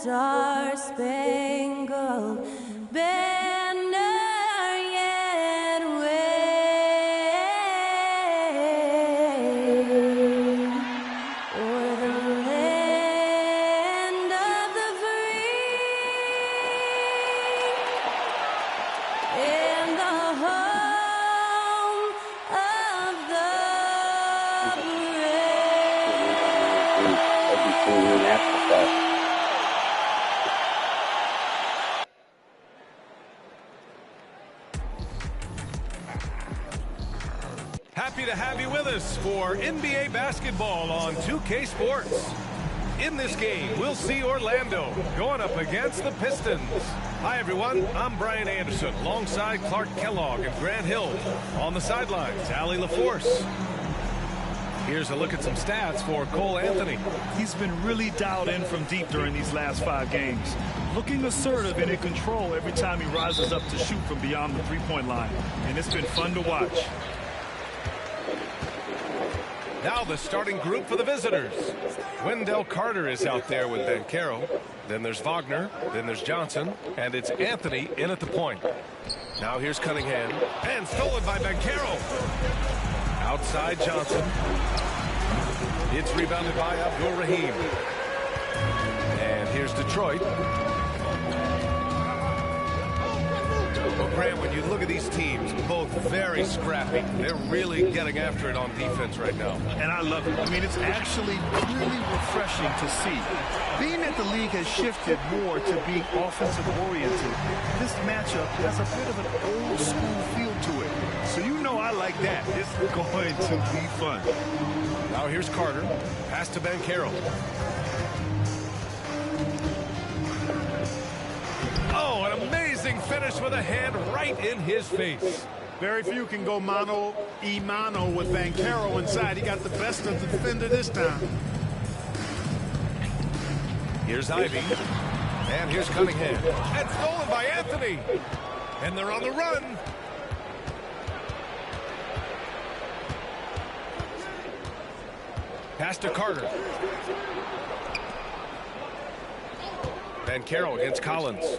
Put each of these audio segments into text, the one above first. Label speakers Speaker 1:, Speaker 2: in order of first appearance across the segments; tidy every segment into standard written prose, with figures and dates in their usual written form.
Speaker 1: star-spangled banner yet wave o'er the land of the free and the home of the brave.
Speaker 2: Happy to have you with us for NBA basketball on 2K Sports. In this game, we'll see Orlando going up against the Pistons. Hi, everyone. I'm Brian Anderson, alongside Clark Kellogg and Grant Hill. On the sidelines, Allie LaForce. Here's a look at some stats for Cole Anthony.
Speaker 3: He's been really dialed in from deep during these last 5 games. Looking assertive and in control every time he rises up to shoot from beyond the three-point line. And it's been fun to watch.
Speaker 2: Now the starting group for the visitors. Wendell Carter is out there with Banchero. Then there's Wagner. Then there's Johnson. And it's Anthony in at the point. Now here's Cunningham. And stolen by Banchero. Outside Johnson. It's rebounded by Abdul-Rahim. And here's Detroit. Well, Grant, when you look at these teams, both very scrappy. They're really getting after it on defense right now.
Speaker 3: And I love it. I mean, it's actually really refreshing to see. Being that the league has shifted more to being offensive-oriented, this matchup has a bit of an old-school feel to it. So you know I like that. It's going to be fun.
Speaker 2: Now here's Carter. Pass to Banchero. Oh, an amazing finish with a hand right in his face.
Speaker 4: Very few can go mano-a-mano with Banchero inside. He got the best of the defender this time.
Speaker 2: Here's Ivy. And here's Cunningham. And stolen by Anthony. And they're on the run. Pass to Carter. Banchero against Collins.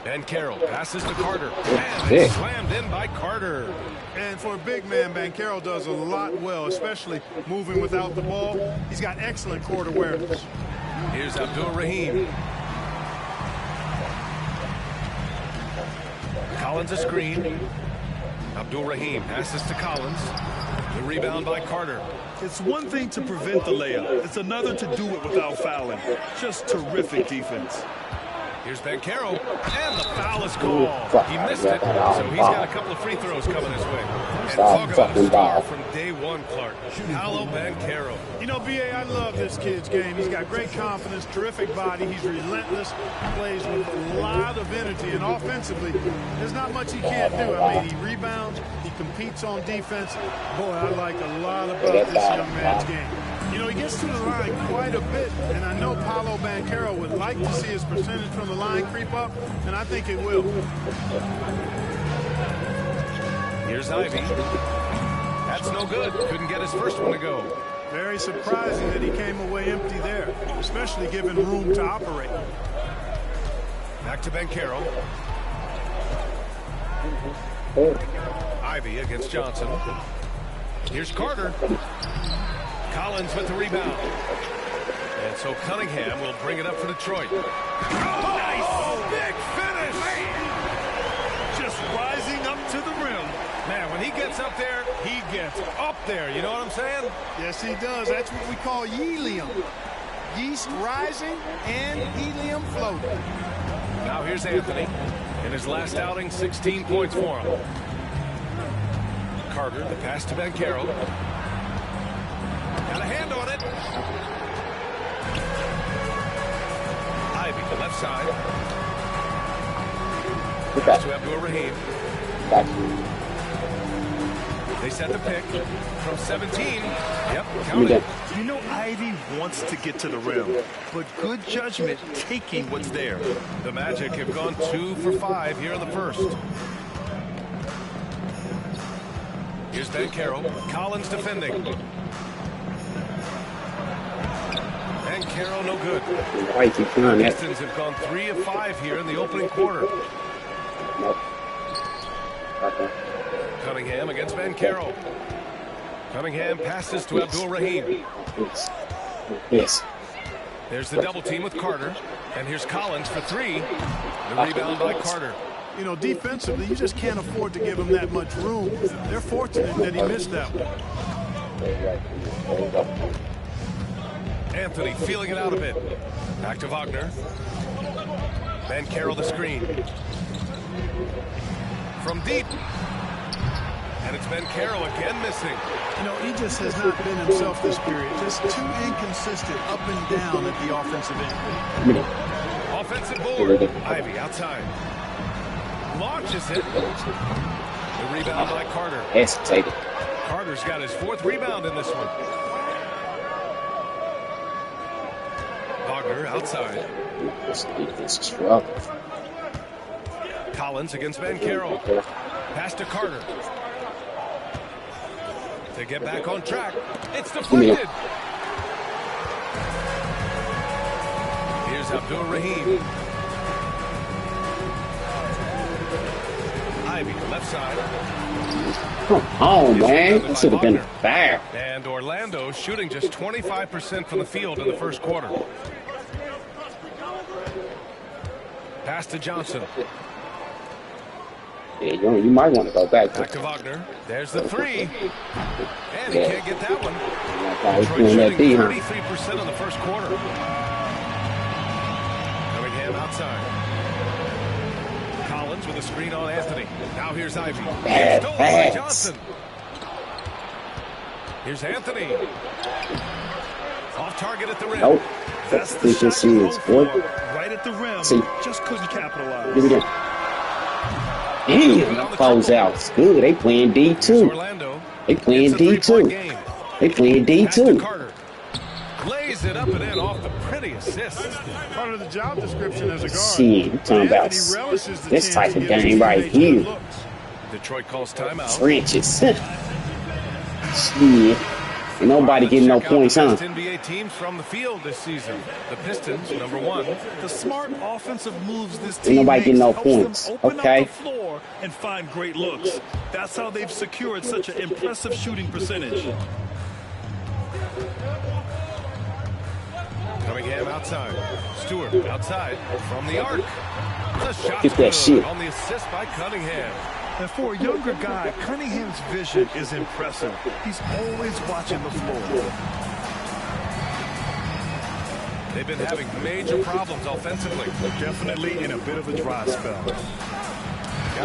Speaker 2: Banchero passes to Carter. And it's slammed in by Carter.
Speaker 4: And for a big man, Banchero does a lot well, especially moving without the ball. He's got excellent court awareness.
Speaker 2: Here's Abdul-Rahim. Collins a screen. Abdul-Rahim passes to Collins. The rebound by Carter.
Speaker 3: It's one thing to prevent the layup. It's another to do it without fouling. Just terrific defense.
Speaker 2: Here's Banchero, and the foul is called. He missed it, so he's got a couple of free throws coming his way. And talk about a star from day one, Clark. Paolo Banchero.
Speaker 4: You know, B.A., I love this kid's game. He's got great confidence, terrific body. He's relentless, plays with a lot of energy, and offensively, there's not much he can't do. I mean, he rebounds, he competes on defense. Boy, I like a lot about this young man's game. You know, he gets to the line quite a bit, and I know Paolo Banchero would like to see his percentage from the line creep up, and I think it will.
Speaker 2: Here's Ivy. That's no good. Couldn't get his first one to go.
Speaker 4: Very surprising that he came away empty there, especially given room to operate.
Speaker 2: Back to Banchero. Ivy against Johnson. Here's Carter. Collins with the rebound. And so Cunningham will bring it up for Detroit. Oh, nice! Big finish!
Speaker 3: Just rising up to the rim.
Speaker 2: Man, when he gets up there, he gets up there. You know what I'm saying?
Speaker 4: Yes, he does. That's what we call helium. Yeast rising and helium floating.
Speaker 2: Now here's Anthony. In his last outing, 16 points for him. Carter, the pass to Banchero. Got a hand on it. Ivy, the left side. Pass to Abdul-Rahim. They set the pick from 17. Yep, count it.
Speaker 3: You know, Ivy wants to get to the rim, but good judgment taking what's there.
Speaker 2: The Magic have gone 2 for 5 here in the first. Here's Banchero. Collins defending. Bancaro, no good.
Speaker 5: Why keep doing that?
Speaker 2: Pistons have gone 3 of 5 here in the opening quarter.
Speaker 5: Nope. Okay.
Speaker 2: Cunningham against Bancaro. Cunningham passes to Abdul-Rahim.
Speaker 5: Yes. Yes.
Speaker 2: There's the double team with Carter. And here's Collins for 3. The rebound by Carter.
Speaker 4: You know, defensively, you just can't afford to give him that much room. They're fortunate that he missed that one.
Speaker 2: Anthony feeling it out a bit. Back to Wagner. Bancaro the screen. From deep. And it's Bancaro again missing.
Speaker 4: You know, he just has not been himself this period. Just too inconsistent up and down at the offensive end.
Speaker 2: Offensive board. Ivy outside. Launches it. The rebound by Carter.
Speaker 5: Hesitated.
Speaker 2: Carter's got his 4th rebound in this one. Wagner outside.
Speaker 5: This defense is struggling.
Speaker 2: Collins against Bancaro. Pass to Carter. To get back on track. It's deflected. Here's Abdul-Rahim. Ivy, left side.
Speaker 5: Come on, man. This should have been fair.
Speaker 2: And Orlando shooting just 25% from the field in the first quarter. Pass to Johnson.
Speaker 5: Yeah, you might want to go back
Speaker 2: to Wagner. There's the 3. And he can't get that one.
Speaker 5: Detroit
Speaker 2: shooting 33% in the first quarter. Cunningham outside. Collins with a screen on Anthony. Now here's Ivy. Stolen by Johnson. Here's Anthony. Off target at the rim.
Speaker 5: Nope.
Speaker 3: That's the shot right at the rim.
Speaker 5: See.
Speaker 3: Just couldn't capitalize.
Speaker 5: Here we go. Damn, close out. It's good. They playing D2. They playing D2. They playing D2.
Speaker 2: Lays it up and in off the pretty assist.
Speaker 4: Part of the job description as a guard.
Speaker 5: See, I'm talking about this type of game right here.
Speaker 2: Detroit calls timeout.
Speaker 5: Trenches. Shit. Ain't nobody getting no points, huh?
Speaker 2: NBA teams from the field this season. The Pistons, number 1.
Speaker 3: The smart offensive moves this team
Speaker 5: Ain't nobody getting no
Speaker 3: makes
Speaker 5: points.
Speaker 3: helps them open
Speaker 5: Okay.
Speaker 3: up the floor and find great looks. That's how they've secured such an impressive shooting percentage.
Speaker 2: Cunningham outside. Stewart outside from the arc. The shot
Speaker 5: Get that shit.
Speaker 2: on the assist by Cunningham.
Speaker 3: And for a younger guy, Cunningham's vision is impressive. He's always watching the floor.
Speaker 2: They've been having major problems offensively.
Speaker 3: Definitely in a bit of a dry spell.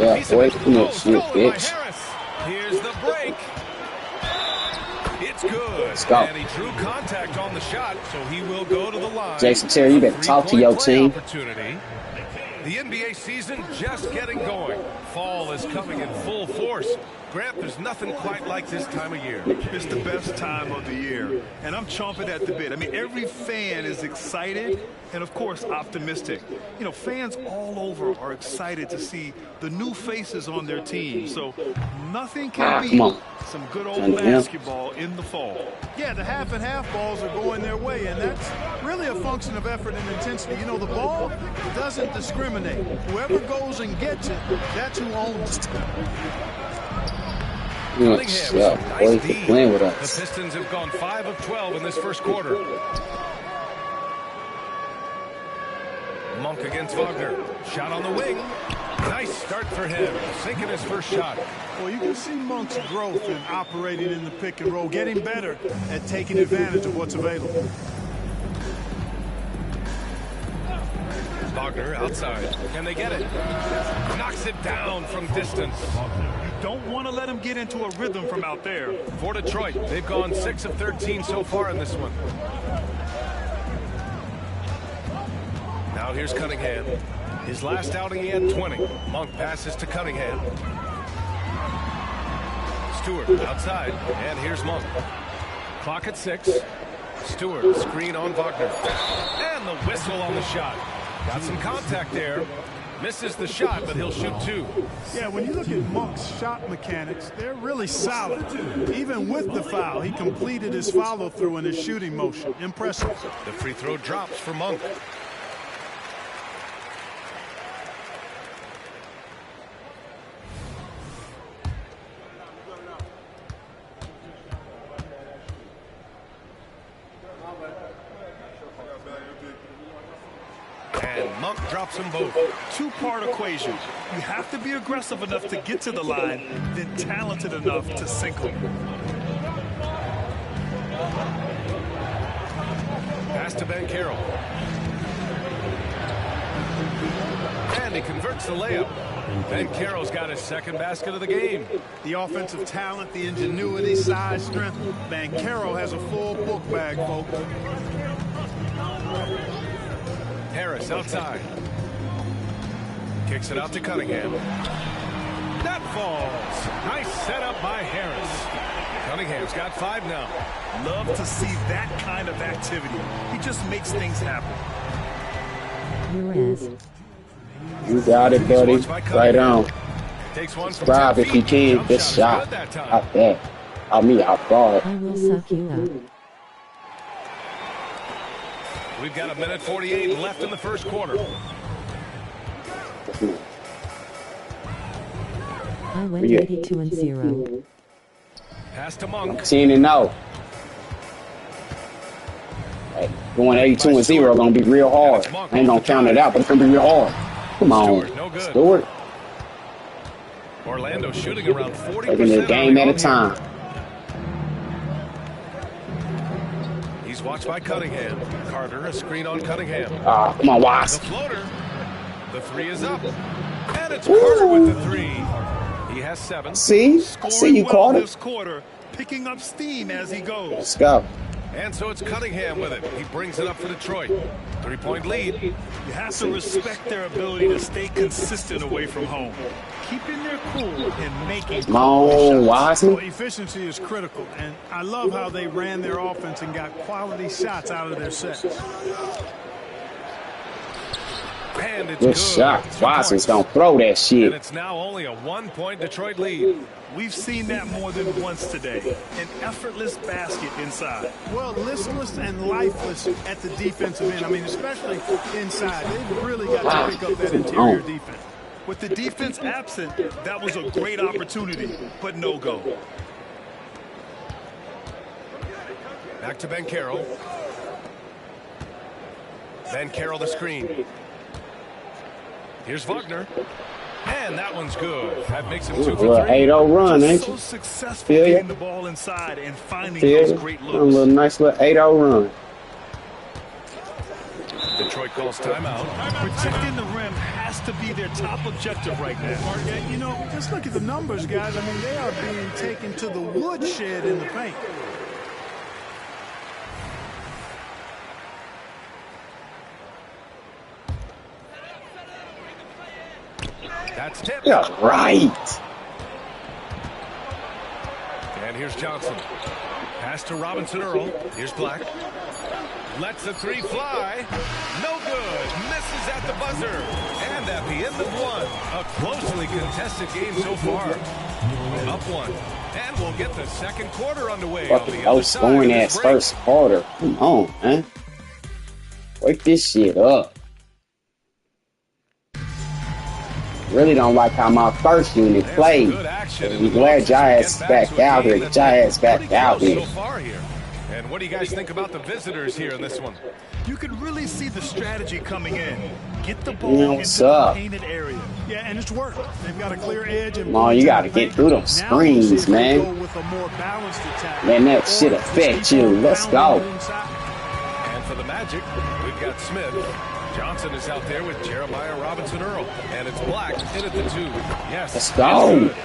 Speaker 5: Yeah, boy, come on, shit, bitch.
Speaker 2: Here's the break. It's good.
Speaker 5: Let's go.
Speaker 2: And he drew contact on the shot, so he will go to the line.
Speaker 5: Jason Terry, you better talk to your team.
Speaker 2: The NBA season just getting going. Fall is coming in full force. Grant, there's nothing quite like this time of year.
Speaker 3: It's the best time of the year, and I'm chomping at the bit. I mean, every fan is excited and, of course, optimistic. You know, fans all over are excited to see the new faces on their team. So nothing can beat some good old basketball in the fall.
Speaker 4: Yeah, the half and half balls are going their way, and that's really a function of effort and intensity. You know, the ball doesn't discriminate. Whoever goes and gets it, that's who owns it.
Speaker 5: Playing with us.
Speaker 2: The Pistons have gone 5 of 12 in this first quarter. Monk against Wagner. Shot on the wing. Nice start for him. Sinking his first shot.
Speaker 4: Well, you can see Monk's growth in operating in the pick and roll, getting better at taking advantage of what's available.
Speaker 2: Wagner outside. Can they get it? Knocks it down from distance.
Speaker 3: Don't want to let him get into a rhythm from out there.
Speaker 2: For Detroit, they've gone 6 of 13 so far in this one. Now here's Cunningham. His last outing, he had 20. Monk passes to Cunningham. Stewart outside, and here's Monk. Clock at 6. Stewart, screen on Wagner. And the whistle on the shot. Got some contact there. Misses the shot, but he'll shoot 2.
Speaker 4: Yeah, when you look at Monk's shot mechanics, they're really solid. Even with the foul, he completed his follow-through in his shooting motion. Impressive.
Speaker 2: The free throw drops for Monk. And Monk drops them both.
Speaker 3: Two-part equation. You have to be aggressive enough to get to the line, then talented enough to sink them.
Speaker 2: Pass to Banchero. And he converts the layup. Banchero's got his second basket of the game.
Speaker 4: The offensive talent, the ingenuity, size, strength. Banchero has a full book bag, folks.
Speaker 2: Harris outside. Kicks it out to Cunningham. That falls. Nice setup by Harris. Cunningham's got 5 now.
Speaker 3: Love to see that kind of activity. He just makes things happen.
Speaker 5: You got it, buddy. Right on.
Speaker 2: Takes one from
Speaker 5: Subscribe
Speaker 2: 10
Speaker 5: if you
Speaker 2: feet.
Speaker 5: can.
Speaker 2: Jump
Speaker 5: Good
Speaker 2: shot is
Speaker 5: shot.
Speaker 2: good that time.
Speaker 5: Out there. I mean, I brought
Speaker 1: I
Speaker 5: it.
Speaker 1: will suck you up.
Speaker 2: We've got 1:48 left in the first quarter.
Speaker 1: I went
Speaker 5: Yeah.
Speaker 1: 82-0.
Speaker 2: Pass to Monk.
Speaker 5: 10-0. Hey, going 82-0 gonna be real hard. I ain't gonna count it out, but it's gonna be real hard. Come on,
Speaker 2: Stewart, no good.
Speaker 5: Stewart.
Speaker 2: Orlando shooting around 40%.
Speaker 5: Taking the game at a
Speaker 2: on the
Speaker 5: time.
Speaker 2: year. He's watched by Cunningham. Carter, a screen on Cunningham.
Speaker 5: Come on,
Speaker 2: The
Speaker 5: Watts.
Speaker 2: floater. The 3 is up. And it's Carter with the 3. He has 7.
Speaker 5: See? I see you,
Speaker 3: Well
Speaker 5: Carter.
Speaker 3: this quarter, picking up steam as he goes.
Speaker 5: Let's go.
Speaker 2: And so it's Cunningham with it. He brings it up for Detroit. 3-point lead.
Speaker 3: You have to respect their ability to stay consistent away from home. Keeping their cool and making
Speaker 5: Come on, Wiseman.
Speaker 4: Well, efficiency is critical, and I love how they ran their offense and got quality shots out of their sets.
Speaker 2: And it's
Speaker 5: Good
Speaker 2: good.
Speaker 5: shot.
Speaker 2: 2
Speaker 5: Wiseman's
Speaker 2: points.
Speaker 5: gonna throw that
Speaker 2: And
Speaker 5: shit.
Speaker 2: it's now only a 1-point Detroit lead.
Speaker 3: We've seen that more than once today. An effortless basket inside.
Speaker 4: Well, listless and lifeless at the defensive end. I mean, especially inside. They've really got to pick up that interior defense.
Speaker 3: With the defense absent, that was a great opportunity, but no go.
Speaker 2: Back to Banchero. Banchero the screen. Here's Wagner. And that one's good. That makes him 2 for 3.
Speaker 5: 8-0 run, ain't
Speaker 3: So
Speaker 5: you?
Speaker 3: successful
Speaker 5: Feel ya?
Speaker 3: getting the ball inside and finding
Speaker 5: Feel
Speaker 3: those
Speaker 5: ya?
Speaker 3: great
Speaker 5: A little
Speaker 3: looks.
Speaker 5: nice little 8-0 run.
Speaker 2: Detroit calls timeout.
Speaker 3: Protecting the rim has to be their top objective right now.
Speaker 4: Yeah, you know, just look at the numbers, guys. I mean, they are being taken to the woodshed in the paint.
Speaker 2: That's tipped.
Speaker 5: Yeah, right.
Speaker 2: And here's Johnson. Pass to Robinson Earl. Here's Black. Lets the 3 fly. No good. Misses at the buzzer. And at the end of 1, a closely contested game so far. Up 1. And we'll get the second quarter underway on
Speaker 5: Fucking
Speaker 2: the
Speaker 5: low
Speaker 2: other side
Speaker 5: scoring
Speaker 2: of
Speaker 5: ass
Speaker 2: this break.
Speaker 5: first quarter. Come on, man. Wake this shit up. Really don't like how my first unit
Speaker 2: There's
Speaker 5: played.
Speaker 2: some good action, and
Speaker 5: I'm
Speaker 2: we'd
Speaker 5: glad
Speaker 2: love to
Speaker 5: y'all
Speaker 2: get
Speaker 5: ass
Speaker 2: back
Speaker 5: back
Speaker 2: to a
Speaker 5: out
Speaker 2: game
Speaker 5: here.
Speaker 2: that's
Speaker 5: Y'all
Speaker 2: been
Speaker 5: ass back
Speaker 2: pretty
Speaker 5: out
Speaker 2: close
Speaker 5: here.
Speaker 2: so far here. And what do you guys think about the visitors here in this one?
Speaker 3: You can really see the strategy coming in. Get the
Speaker 5: You
Speaker 3: ball
Speaker 5: know
Speaker 3: into
Speaker 5: what's
Speaker 3: the
Speaker 5: up.
Speaker 3: painted area.
Speaker 4: Yeah, and it's worked. They've got a clear edge. And
Speaker 5: Come on, you gotta get through them
Speaker 4: Now we'll see
Speaker 5: screens,
Speaker 4: if they
Speaker 5: man.
Speaker 4: go with a more balanced attack.
Speaker 5: Letting that
Speaker 4: Or
Speaker 5: shit
Speaker 4: just
Speaker 5: affect
Speaker 4: keep
Speaker 5: you.
Speaker 4: on
Speaker 5: Let's
Speaker 4: pounding
Speaker 5: go.
Speaker 4: it inside.
Speaker 2: And for the Magic, we've got Smith. Johnson is out there with Jeremiah Robinson Earl. And it's Black in at the 2. Yes.
Speaker 5: Let's go.
Speaker 2: Good.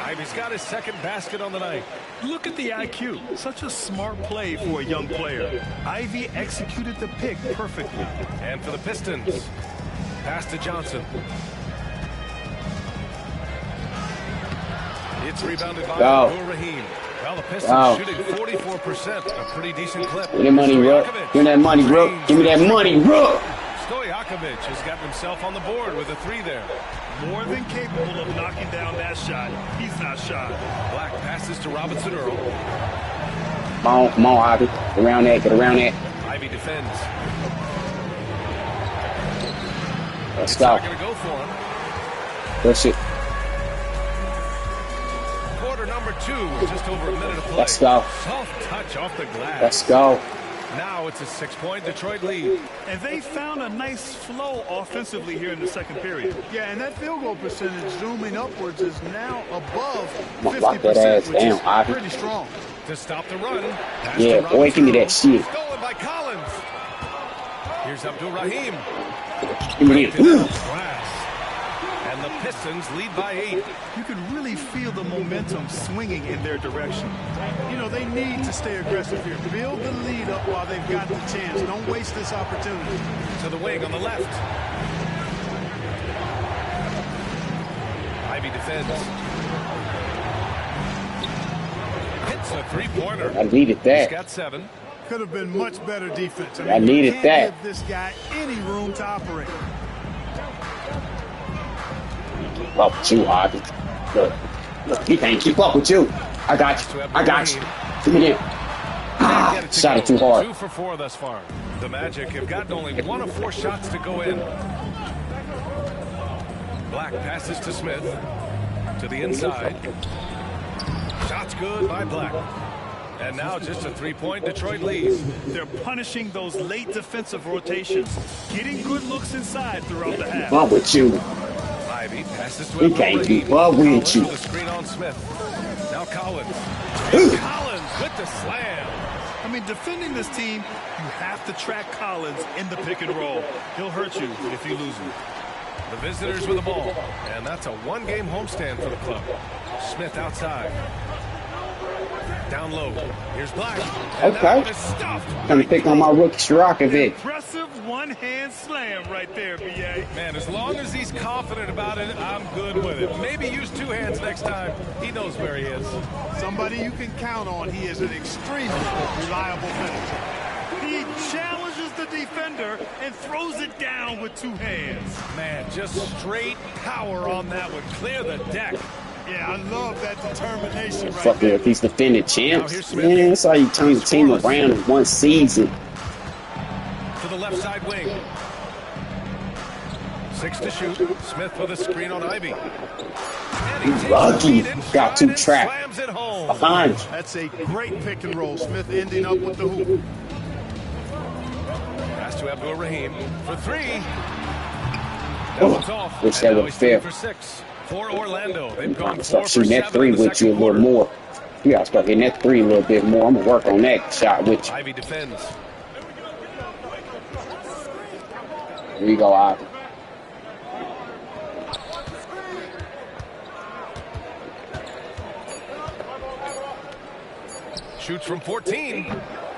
Speaker 2: Ivy's got his second basket on the night.
Speaker 3: Look at the IQ. Such a smart play for a young player. Ivy executed the pick perfectly.
Speaker 2: And for the Pistons, pass to Johnson. It's rebounded by
Speaker 5: Go.
Speaker 2: Abdul Rahim. Well, the Pistons
Speaker 5: Go.
Speaker 2: shooting 44%, a pretty decent clip.
Speaker 5: Give me that money, Rook. Give me that money, Rook. Give me that money, Rook.
Speaker 2: Rakovic has gotten himself on the board with a 3 there.
Speaker 3: More than capable of knocking down that shot. He's not shy.
Speaker 2: Black passes to Robinson Earl.
Speaker 5: Come on, Ivy. Around that, get around that.
Speaker 2: Ivy defends.
Speaker 5: Let's
Speaker 2: It's
Speaker 5: go.
Speaker 2: not going to go for him.
Speaker 5: Push it.
Speaker 2: Quarter number 2, just over a minute of play.
Speaker 5: Let's go.
Speaker 2: Soft touch off the glass.
Speaker 5: Let's go.
Speaker 2: Now it's a 6-point Detroit lead.
Speaker 3: And they found a nice flow offensively here in the second period.
Speaker 4: Yeah, and that field goal percentage zooming upwards is now above
Speaker 5: Lock that
Speaker 4: 50%,
Speaker 5: ass
Speaker 4: which is
Speaker 5: down, Ivy.
Speaker 4: pretty strong.
Speaker 2: To stop the run. Pass
Speaker 5: Yeah,
Speaker 2: to
Speaker 5: boy, give me that
Speaker 2: Robinson
Speaker 5: shit.
Speaker 2: Earl. Stolen by Collins. Here's Abdul Rahim.
Speaker 5: Give me that.
Speaker 2: Glass. And the Pistons lead by 8.
Speaker 3: You can really feel the momentum swinging in their direction.
Speaker 4: You know, they need to stay aggressive here. Build the lead up while they've got the chance. Don't waste this opportunity.
Speaker 2: To the wing on the left. Ivy defends. Hits a 3-pointer.
Speaker 5: I needed
Speaker 2: He's
Speaker 5: that.
Speaker 2: got 7.
Speaker 4: Could have been much better defense.
Speaker 5: I needed
Speaker 4: you
Speaker 5: that.
Speaker 4: can't give this guy any room to operate.
Speaker 5: Keep up with you, Ivy. Look, he can't keep up with you. I got you. I got you. Give me that. Ah, shot it too hard.
Speaker 2: 2 for 4 thus far. The Magic have gotten only 1 of 4 shots to go in. Black passes to Smith. To the inside. Shots good by Black. And now just a 3-point Detroit lead.
Speaker 3: They're punishing those late defensive rotations, getting good looks inside throughout the half.
Speaker 5: Up with you.
Speaker 2: Ivy passes to
Speaker 5: He can't
Speaker 2: Rahim.
Speaker 5: keep up with
Speaker 2: Collins
Speaker 5: you.
Speaker 2: with the screen on Smith. Now Collins. And Collins with the slam.
Speaker 3: I mean, defending this team, you have to track Collins in the pick and roll. He'll hurt you if you lose him.
Speaker 2: The visitors with the ball. And that's a 1-game homestand for the club. Smith outside. Down low. Here's Black. And that
Speaker 5: Okay.
Speaker 2: one is stuffed.
Speaker 5: Trying to pick on my rookie Shirakovic.
Speaker 3: Impressive one-hand slam right there, B.A.
Speaker 2: Man, as long as he's confident about it, I'm good with it. Maybe use 2 hands next time. He knows where he is.
Speaker 4: Somebody you can count on. He is an extremely reliable finisher.
Speaker 3: He challenges the defender and throws it down with 2 hands.
Speaker 2: Man, just straight power on that one. Clear the deck.
Speaker 4: Yeah, I love that determination right
Speaker 5: Fuck
Speaker 4: there.
Speaker 5: with these defending
Speaker 2: Now
Speaker 5: champs.
Speaker 2: here's Smith.
Speaker 5: Man, that's how you turn the team around in one season.
Speaker 2: To the left side wing. 6 to shoot. Smith with a screen on Ivy. And he takes the
Speaker 5: Lucky.
Speaker 2: lead in
Speaker 5: Got
Speaker 2: stride
Speaker 5: 2
Speaker 2: and
Speaker 5: trapped.
Speaker 2: slams it home.
Speaker 5: Behind you.
Speaker 4: That's a great pick and roll. Smith ending up with the hoop.
Speaker 2: Pass to Abdul Rahim for 3. That one's off.
Speaker 5: Wish
Speaker 2: And
Speaker 5: that
Speaker 2: now
Speaker 5: would
Speaker 2: he's 3
Speaker 5: fail.
Speaker 2: for 6 for Orlando. They've gone 4
Speaker 5: Start
Speaker 2: for
Speaker 5: shooting
Speaker 2: 7
Speaker 5: that 3
Speaker 2: in the
Speaker 5: with you a
Speaker 2: second
Speaker 5: little
Speaker 2: quarter.
Speaker 5: more. You gotta start hitting that 3 a little bit more. I'm gonna work on that shot with you.
Speaker 2: Ivy defends.
Speaker 5: Here you go, Ivy.
Speaker 2: Shoots from 14.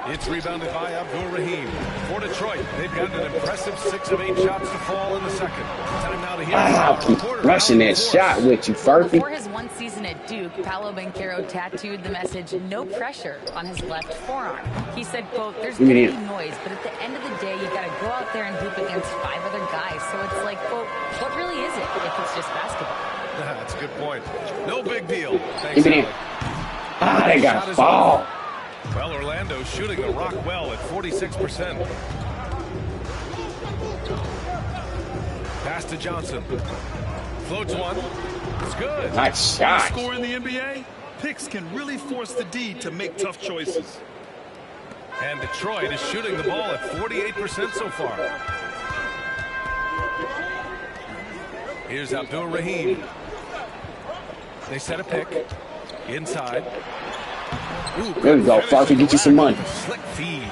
Speaker 2: It's rebounded by Abdul Rahim. For Detroit, they've got an impressive 6 of 8 shots to fall in the second. Time now to hear
Speaker 5: I'll
Speaker 2: from
Speaker 5: keep
Speaker 2: quarter
Speaker 5: rushing
Speaker 2: out
Speaker 5: that
Speaker 2: of the
Speaker 5: shot
Speaker 2: course.
Speaker 5: with you, Furphy.
Speaker 6: Before his 1 season at Duke, Paolo Banchero tattooed the message, "No pressure," on his left forearm. He said, quote, "There's
Speaker 5: Give
Speaker 6: going
Speaker 5: me
Speaker 6: to be
Speaker 5: that.
Speaker 6: noise, but at the end of the day, you got to go out there and hoop against 5 other guys. So it's like, quote, what really is it if it's just basketball?"
Speaker 2: That's a good point. No big deal. Thanks,
Speaker 5: Give me
Speaker 2: Alec.
Speaker 5: Ah, they
Speaker 2: Shot
Speaker 5: got
Speaker 2: is
Speaker 5: ball.
Speaker 2: off. Well, Orlando shooting the rock well at 46%. Pass to Johnson. Floats one. It's good.
Speaker 5: Nice shot.
Speaker 3: Score in the NBA? Picks can really force the D to make tough choices.
Speaker 2: And Detroit is shooting the ball at 48% so far. Here's Abdul Rahim. They set a pick. Inside. Ooh,
Speaker 5: There we go,
Speaker 2: finish
Speaker 5: Farker, get you some money.
Speaker 2: Slick feed.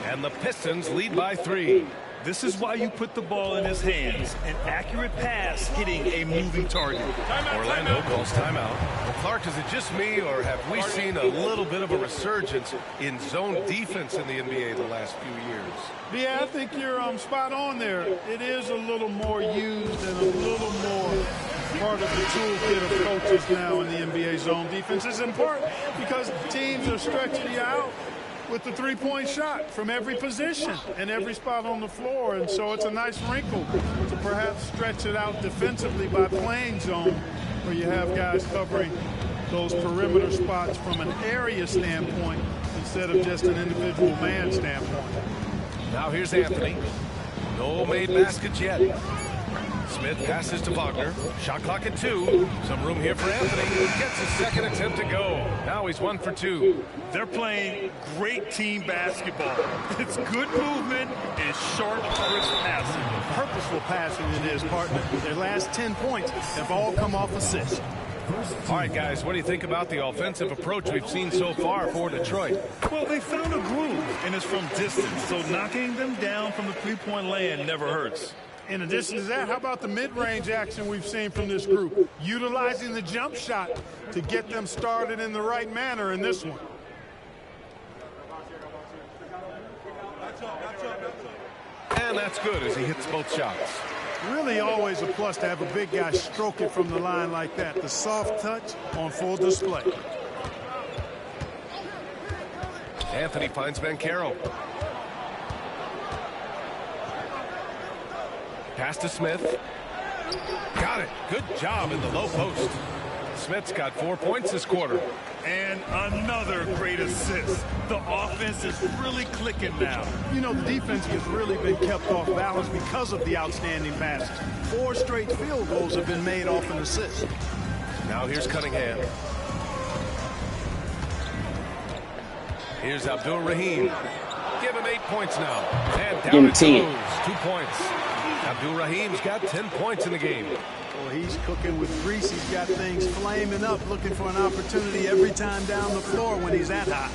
Speaker 2: And the Pistons lead by 3.
Speaker 3: This is why you put the ball in his hands. An accurate pass hitting a moving target.
Speaker 2: Orlando calls timeout. Well, Clark, is it just me, or have we seen a little bit of a resurgence in zone defense in the NBA the last few years?
Speaker 4: Yeah, I think you're spot on there. It is a little more used and a little more part of the toolkit of coaches now in the NBA. Zone defense is important because teams are stretching you out with the three-point shot from every position and every spot on the floor. And so it's a nice wrinkle to perhaps stretch it out defensively by playing zone, where you have guys covering those perimeter spots from an area standpoint instead of just an individual man standpoint.
Speaker 2: Now here's Anthony. No made baskets yet. Smith passes to Wagner. Shot clock at 2. Some room here for Anthony. Gets his second attempt to go. Now he's 1 for 2.
Speaker 7: They're playing great team basketball. It's good movement and sharp, crisp passing.
Speaker 4: Purposeful passing it is, partner. Their last 10 points have all come off assists.
Speaker 2: All right, guys, what do you think about the offensive approach we've seen so far for Detroit?
Speaker 7: Well, they found a groove, and it's from distance, so knocking them down from the three-point land never hurts.
Speaker 4: In addition to that, how about the mid-range action we've seen from this group? Utilizing the jump shot to get them started in the right manner in this one.
Speaker 2: And that's good as he hits both shots.
Speaker 4: Really always a plus to have a big guy stroke it from the line like that. The soft touch on full display.
Speaker 2: Anthony finds Banchero. Pass to Smith. Got it. Good job in the low post. Smith's got 4 points this quarter.
Speaker 7: And another great assist. The offense is really clicking now.
Speaker 4: You know, the defense has really been kept off balance because of the outstanding passes. 4 straight field goals have been made off an assist.
Speaker 2: Now here's Cunningham. Here's Abdul-Rahim. Give him 8 points now. And down it goes. 2 points. Abdul-Rahim's got 10 points in the game.
Speaker 4: Well, he's cooking with grease. He's got things flaming up, looking for an opportunity every time down the floor when he's that hot.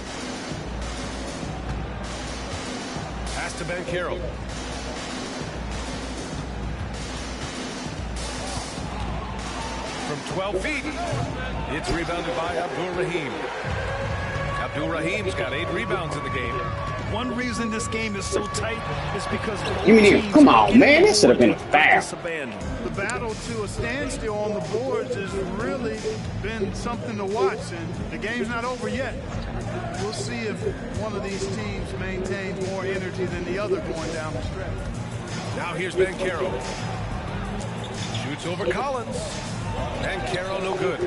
Speaker 2: Pass to Banchero. From 12 feet. It's rebounded by Abdul-Rahim. Abdul-Rahim's got 8 rebounds in the game.
Speaker 7: One reason this game is so tight is because
Speaker 5: You mean, come on, man. This should have been a foul.
Speaker 4: The battle to a standstill on the boards has really been something to watch, and the game's not over yet. We'll see if one of these teams maintains more energy than the other going down the stretch.
Speaker 2: Now here's Banchero. Shoots over Collins. Banchero no good.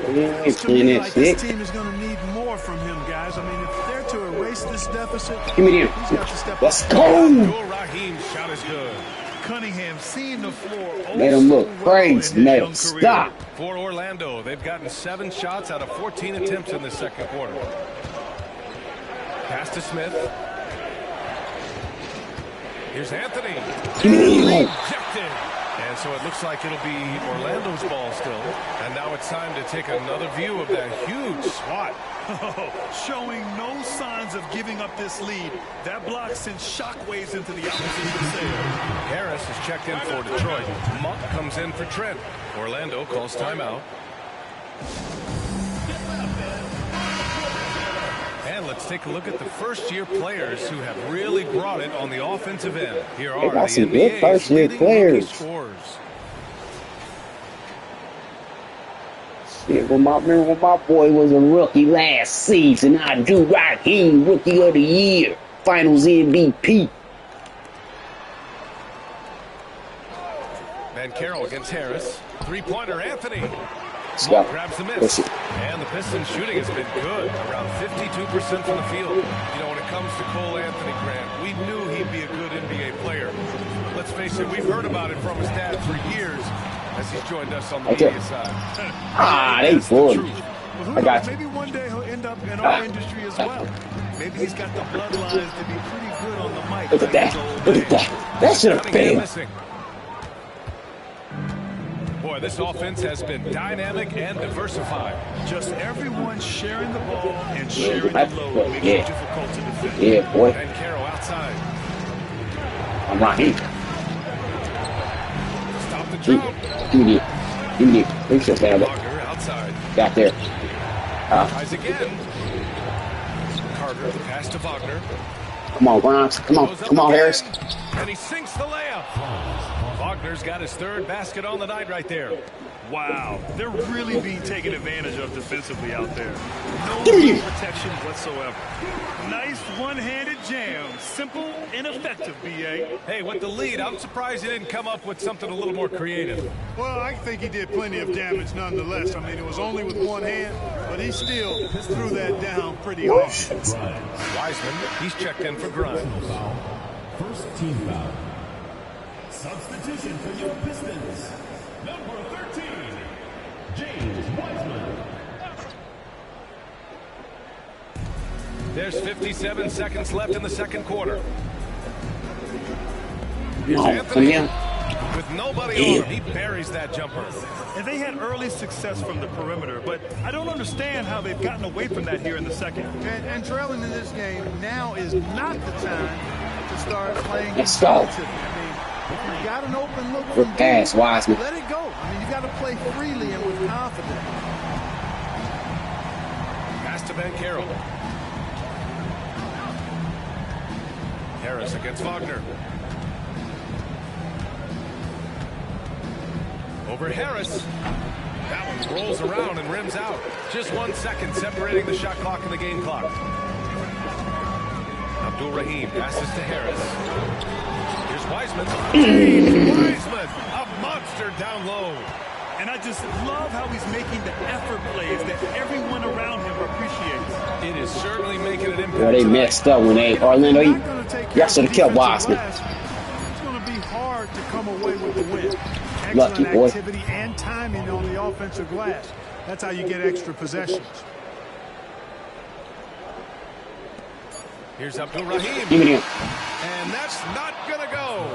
Speaker 4: To me, like this team is going to need more from him, guys. I mean, if they're to erase this deficit,
Speaker 5: Give me them.
Speaker 4: he's got to step
Speaker 5: Let's
Speaker 4: up.
Speaker 5: go.
Speaker 2: Abdul-Rahim's shot is good.
Speaker 7: Cunningham seeing the floor.
Speaker 5: Made him look crazy. Made him stop.
Speaker 2: For Orlando, they've gotten 7 shots out of 14 attempts in the second quarter. Pass to Smith. Here's Anthony. Rejected. And so it looks like it'll be Orlando's ball still. And now it's time to take another view of that huge swat.
Speaker 7: Showing no signs of giving up this lead. That block sends shockwaves into the opposition cell.
Speaker 2: Harris is checked in for Detroit. Monk comes in for Trent. Orlando calls timeout. And let's take a look at the first-year players who have really brought it on the offensive end. Here are
Speaker 5: got
Speaker 2: the
Speaker 5: some good
Speaker 2: NBA's
Speaker 5: first-year
Speaker 2: leading
Speaker 5: players.
Speaker 2: rookie scorers.
Speaker 5: Shit, remember when my boy was a rookie last season? Abdul-Rahim, Rookie of the Year, Finals MVP.
Speaker 2: Banchero against Harris. Three-pointer, Anthony.
Speaker 5: Stop.
Speaker 2: Grabs the miss. And the Pistons shooting has been good, around 52% from the field. You know, when it comes to Cole Anthony, Grant, we knew he'd be a good NBA player. Let's face it, we've heard about it from his dad for years as he's joined us on the media side.
Speaker 5: They full.
Speaker 7: Well,
Speaker 5: I got you.
Speaker 7: Maybe one day he'll end up in our industry as well. Maybe he's got the bloodlines to be pretty good on the mic.
Speaker 5: Look at that. Look at that. That should have
Speaker 2: Cunningham
Speaker 5: been.
Speaker 2: missing. Boy, this offense has been dynamic and diversified.
Speaker 7: Just everyone sharing the ball and sharing the load makes it difficult to defend.
Speaker 5: Yeah, boy.
Speaker 2: Banchero outside.
Speaker 5: I'm right here.
Speaker 2: Stop the drop.
Speaker 5: Give me it. Give me it. They should have it.
Speaker 2: Wagner outside.
Speaker 5: Got there.
Speaker 2: Tries again. Carter, the pass to Wagner.
Speaker 5: Come on, Grimes. Come on.
Speaker 2: Goes up
Speaker 5: Come on,
Speaker 2: again,
Speaker 5: Harris.
Speaker 2: And he sinks the layup. Wagner's got his 3rd basket on the night right there.
Speaker 7: Wow, they're really being taken advantage of defensively out there. No protection whatsoever. Nice one-handed jam. Simple and effective, B.A.
Speaker 2: Hey, with the lead, I'm surprised he didn't come up with something a little more creative.
Speaker 4: Well, I think he did plenty of damage nonetheless. I mean, it was only with one hand, but he still threw that down pretty hard.
Speaker 2: Wiseman, he's checked in for Grimes.
Speaker 8: First team foul. Substitution for your Pistons. Number 13, James Wiseman.
Speaker 2: There's 57 seconds left in the second quarter.
Speaker 5: No,
Speaker 2: Anthony, with nobody on him, he buries that jumper.
Speaker 7: And they had early success from the perimeter, but I don't understand how they've gotten away from that here in the second.
Speaker 4: And trailing in this game, now is not the time to start playing.
Speaker 5: Let's go.
Speaker 4: If you've got an open look,
Speaker 5: Good pass, Wiseman.
Speaker 4: let it go. I mean, you got to play freely and with confidence.
Speaker 2: Pass to Banchero. Harris against Wagner. Over Harris. That one rolls around and rims out. Just 1 second separating the shot clock and the game clock. Abdul-Rahim passes to Harris. Here's Wiseman. Wiseman, a monster down low.
Speaker 7: And I just love how he's making the effort plays that everyone around him appreciates.
Speaker 2: It is certainly making an impact.
Speaker 5: Well, they messed up when they Orlando. Y'all should have killed Wiseman.
Speaker 4: It's going to be hard to come away with the win.
Speaker 5: Lucky
Speaker 4: Excellent
Speaker 5: boy.
Speaker 4: activity and timing on the offensive glass. That's how you get extra possessions.
Speaker 2: Here's Abdul-Rahim.
Speaker 5: Give me them.
Speaker 2: And that's not going to go.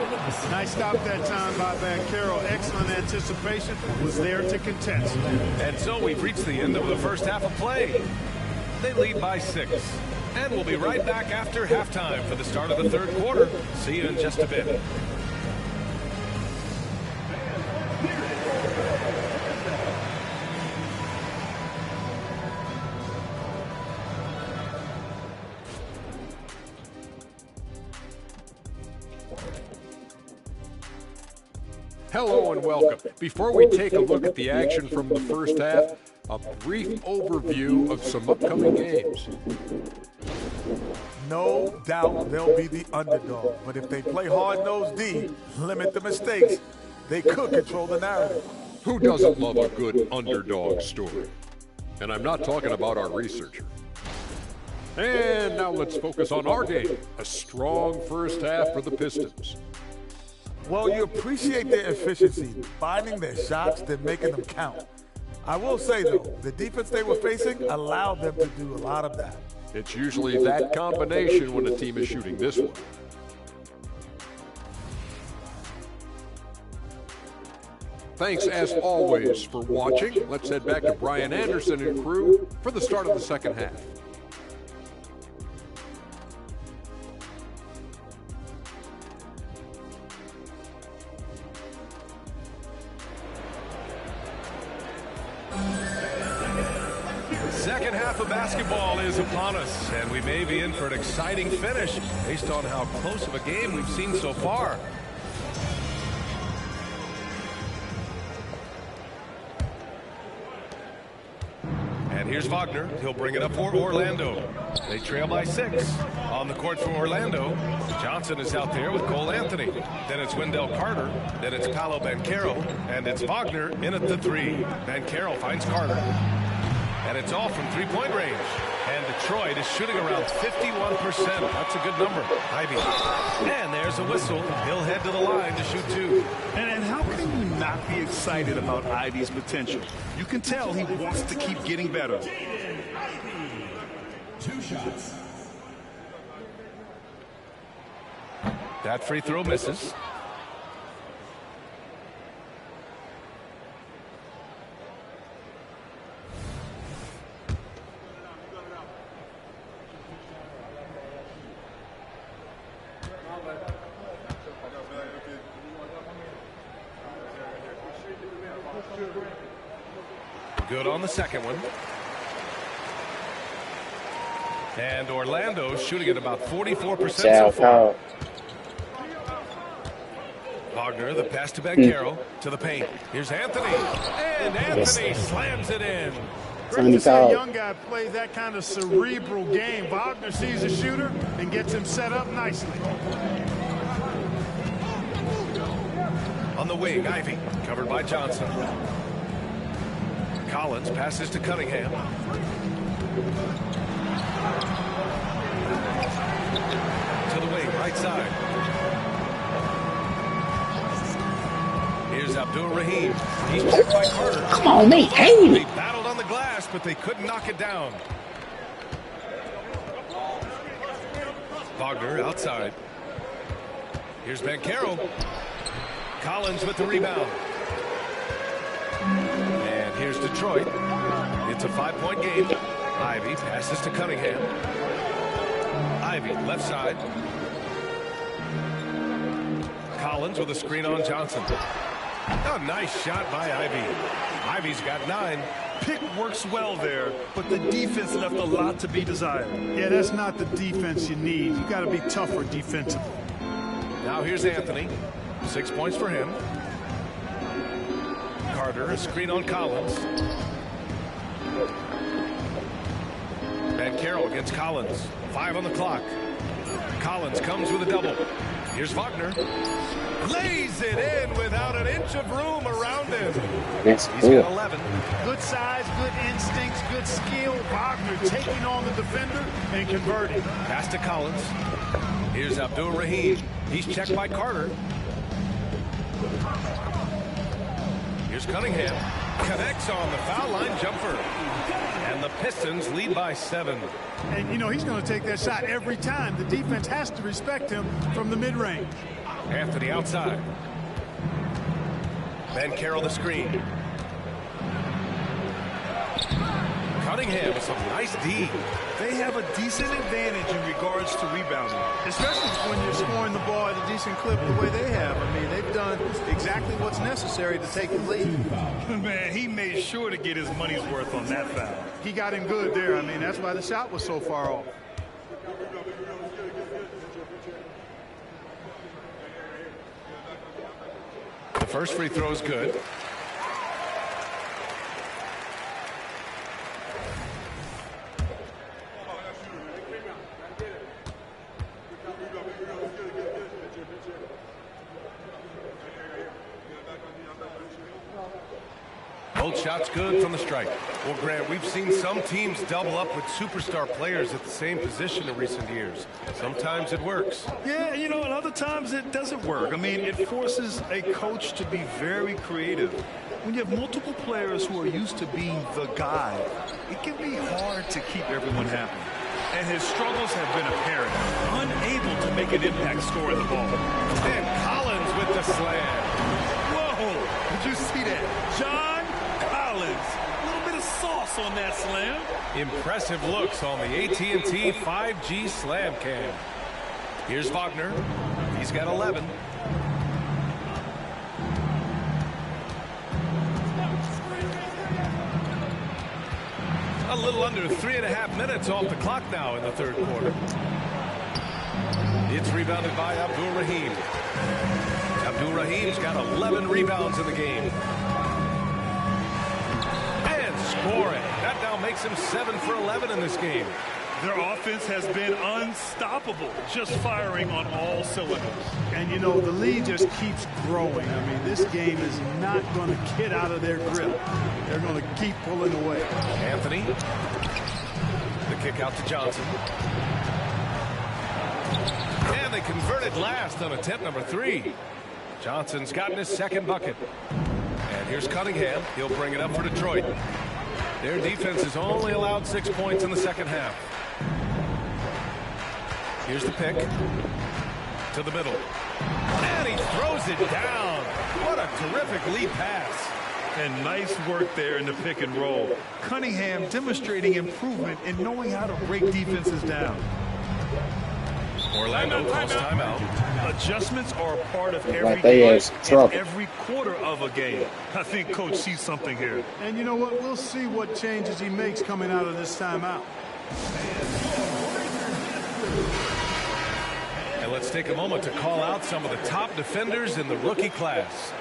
Speaker 4: Nice stop that time by Banchero. Excellent anticipation. Was there to contest.
Speaker 2: And so we've reached the end of the first half of play. They lead by 6. And we'll be right back after halftime for the start of the third quarter. See you in just a bit.
Speaker 9: Hello and welcome. Before we take a look at the action from the first half, a brief overview of some upcoming games.
Speaker 10: No doubt they'll be the underdog, but if they play hard-nosed D, limit the mistakes, they could control the narrative.
Speaker 9: Who doesn't love a good underdog story? And I'm not talking about our researcher. And now let's focus on our game. A strong first half for the Pistons.
Speaker 10: Well, you appreciate their efficiency, finding their shots, then making them count. I will say, though, the defense they were facing allowed them to do a lot of that.
Speaker 9: It's usually that combination when a team is shooting this one. Thanks, as always, for watching. Let's head back to Brian Anderson and crew for the start of the second half.
Speaker 2: Second half of basketball is upon us, and we may be in for an exciting finish based on how close of a game we've seen so far. And here's Wagner. He'll bring it up for Orlando. They trail by 6. On the court for Orlando, Johnson is out there with Cole Anthony. Then it's Wendell Carter. Then it's Paolo Banchero. And it's Wagner in at the 3. Banchero finds Carter. And it's all from three-point range. And Detroit is shooting around 51%. That's a good number. Ivy. And there's a whistle. He'll head to the line to shoot 2.
Speaker 7: And how can you not be excited about Ivy's potential? You can tell he wants to keep getting better.
Speaker 8: 2 shots.
Speaker 2: That free throw misses. Good on the second one. And Orlando shooting at about 44% so far. Wagner, the pass to Bankero, to the paint. Here's Anthony, and Anthony slams it in.
Speaker 4: Great to see a young guy play that kind of cerebral game. Wagner sees a shooter and gets him set up nicely.
Speaker 2: On the wing, Ivy, covered by Johnson. Collins passes to Cunningham. To the wing, right side. Here's Abdul-Rahim. He's checked by Carter.
Speaker 5: Come on, mate. Hey!
Speaker 2: They battled on the glass, but they couldn't knock it down. Wagner outside. Here's Bankero. Collins with the rebound. And here's Detroit. It's a 5-point game. Ivy passes to Cunningham. Ivy, left side. Collins with a screen on Johnson. A nice shot by Ivy. Ivy's got 9.
Speaker 7: Pick works well there, but the defense left a lot to be desired.
Speaker 4: Yeah, that's not the defense you need. You got to be tougher defensively.
Speaker 2: Now here's Anthony. 6 points for him. Carter, a screen on Collins. Bankero against Collins. 5 on the clock. Collins comes with a double. Here's Wagner. Lays it in without an inch of room around him.
Speaker 5: That's
Speaker 2: He's
Speaker 5: cool.
Speaker 2: got 11.
Speaker 4: Good size, good instincts, good skill. Wagner taking on the defender and converting.
Speaker 2: Pass to Collins. Here's Abdul-Rahim. He's checked by Carter. Here's Cunningham. Connects on the foul line jumper. And the Pistons lead by 7.
Speaker 4: And, you know, he's going to take that shot every time. The defense has to respect him from the mid-range.
Speaker 2: Anthony outside. Bankero the screen. Cunningham with some nice D.
Speaker 7: They have a decent advantage in regards to rebounding.
Speaker 4: Especially when you're scoring the ball at a decent clip the way they have. I mean, they've done exactly what's necessary to take the lead.
Speaker 7: Man, he made sure to get his money's worth on that foul.
Speaker 4: He got him good there. I mean, that's why the shot was so far off.
Speaker 2: The first free throw is good. Both shots good from the strike. Well, Grant, we've seen some teams double up with superstar players at the same position in recent years. Sometimes it works.
Speaker 7: Yeah, you know, and other times it doesn't work. I mean, it forces a coach to be very creative. When you have multiple players who are used to being the guy, it can be hard to keep everyone happy. And his struggles have been apparent. Unable to make an impact scoring the ball.
Speaker 2: And Collins with the slam.
Speaker 7: Whoa! Did you see that? John Collins. A little bit of sauce on that slam.
Speaker 2: Impressive looks on the AT&T 5G slam cam. Here's Wagner. He's got 11. A little under 3.5 minutes off the clock now in the third quarter. It's rebounded by Abdul-Rahim. Abdul-Rahim's got 11 rebounds in the game. And scoring. That now makes him 7 for 11 in this game.
Speaker 7: Their offense has been unstoppable, just firing on all cylinders.
Speaker 4: And, you know, the lead just keeps growing. I mean, this game is not going to get out of their grip. They're going to keep pulling away.
Speaker 2: Anthony. The kick out to Johnson. And they converted last on attempt number 3. Johnson's gotten his second bucket. And here's Cunningham. He'll bring it up for Detroit. Their defense has only allowed 6 points in the second half. Here's the pick. To the middle. And he throws it down. What a terrific lead pass.
Speaker 7: And nice work there in the pick and roll. Cunningham demonstrating improvement in knowing how to break defenses down.
Speaker 2: Orlando calls timeout.
Speaker 7: Adjustments are a part of every game and every quarter of a game. I think Coach sees something here.
Speaker 4: And you know what? We'll see what changes he makes coming out of this timeout.
Speaker 2: And let's take a moment to call out some of the top defenders in the rookie class.